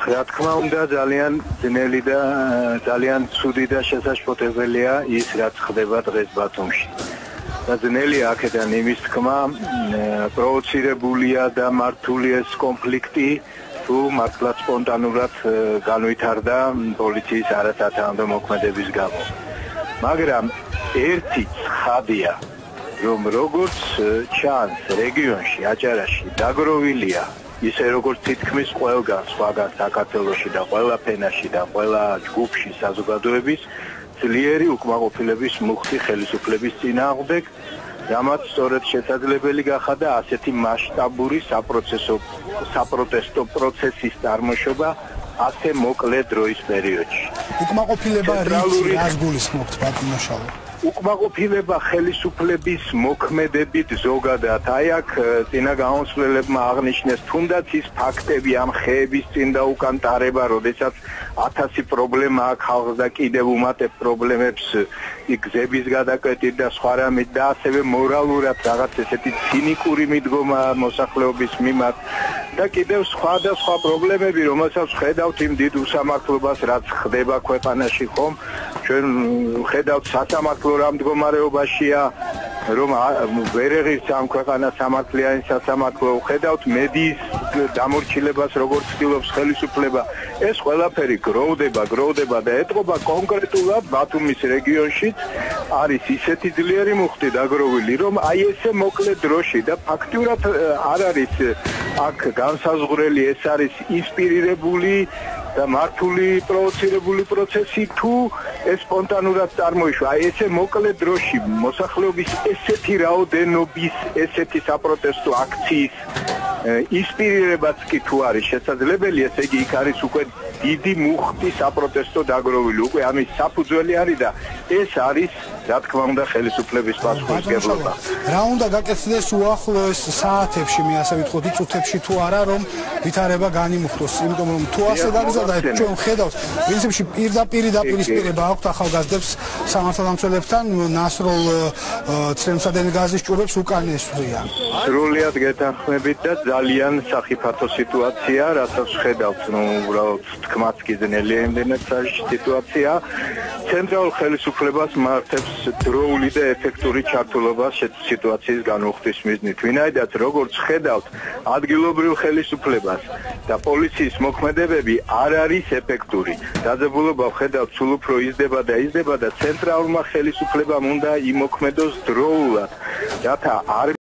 რა თქმა უნდა ძალიან ძნელი და ძალიან ცუდი და შესაძლოა ის რაც ხდება დღეს ბათუმში. და ძნელია აქედან იმის თქმა, პროვოცირებულია და მართული ეს კონფლიქტი თუ მართლაც სპონტანურად განვითარდა პოლიციის არასათანადო მოქმედების გამო. მაგრამ ერთი ცხადია, რომ როგორც ჩანს რეგიონში, აჭარაში დაგროვილია ისე როგორც თითქმის ყველგან სხვაგან საქართველოში და ყველა ფენაში და ყველა ჯგუფში საზოგადოების ძლიერი უკმაყოფილების მუხტი ხელისუფლების წინააღმდეგ, რამაც სწორედ შესაძლებელი გახადა ასეთი მასშტაბური საპროტესტო პროცესის წარმოშობა ასე მოკლე დროის პერიოდში. უკმაყოფილება რას გულისხმობთ ბატონო? უკმაყოფილება ხელისუფლების მოქმედებით ზოგადად. აი აქ წინა გამოსვლებმა აღნიშნეს თუნდაც ის ფაქტები ამ ხეების წინ და უკან ტარება, როდესაც 1000 პრობლემა აქვს ხალხს და კიდევ უმატებ პრობლემებს გზების გადაკვეთით და სხვა რამით და ასევე მორალურად რაღაც ესეთი ცინიკური მიდგომა მოსახლეობის მიმართ და კიდევ სხვა პრობლემები, რომელსაც ხედავთ იმ დიდ უსამართლობას, რაც ხდება ქვეყანაში ხომ. ჩვენ ხედავთ სასამართლო რა მდგომარეობაშია, რომ ვერ ეღირს ამ ქვეყანას სამართლიანი სასამართლო, ხედავთ მედიის დამორჩილებას, როგორც ცდილობს ხელისუფლება. ეს ყველაფერი გროვდება და ეტყობა კონკრეტულად ბათუმის რეგიონშიც არის ისეთი ძლიერი მუხტი დაგროვილი, რომ აი ესე მოკლე დროში და ფაქტურად არ არის აქ განსაზღვრელი, ეს არის ინსპირირებული და მართული პროვოცირებული პროცესი თუ ეს სპონტანურად წარმოიშვა. აი ესე მოკლე დროში მოსახლეობის ესეთი რაოდენობის, ესეთი საპროტესტო აქციის ინსპირირებაც კი თუ არის შესაძლებელი, ესე იგი იქ არის უკვე დიდი მუხტი საპროტესტო დაგროვილი. უკვე ამის საფუძველი არის და ეს არის რა თქმა უნდა ხელისუფლების პასუხისმგებლობა. რა უნდა გაკეთდეს უახლოეს საათებში, მე ასე ვიტყოდი, წუთებში თუ არა, რომ ვითარება განიმუხტოს, იმიტომ რომ თუ ასე დაგზავნა ჩვენ ხედავთ, პრინციპში პირდაპირ დაპირისპირება აქვს ახალგაზრდებს სამართალდამცველებთან, ნასროლ ცრემსადენი გაზის ჭურებს უკან ესვრიან. სრულიად გეთანხმებით და ძალიან სახიფათო სიტუაცია, რასაც ხედავთ, უბრალოდ თქმაც კი ძნელია იმდენად სიტუაცია. ცენტრალურ ხელისუფლებას მართებს დროული და ეფექტური ჩართულობა სიტუაციის განუხტვის მიზნით. ვინაიდაც როგორც ხედავთ, ადგილობრივ ხელისუფლებას და პოლიციის მოქმედებები არ არის ეფექტური. დაძაბულობა ხედავთ, სულ უფრო იზრდება და ცენტრალურმა ხელისუფლებამ უნდა იმოქმედოს დროულად, რათა არ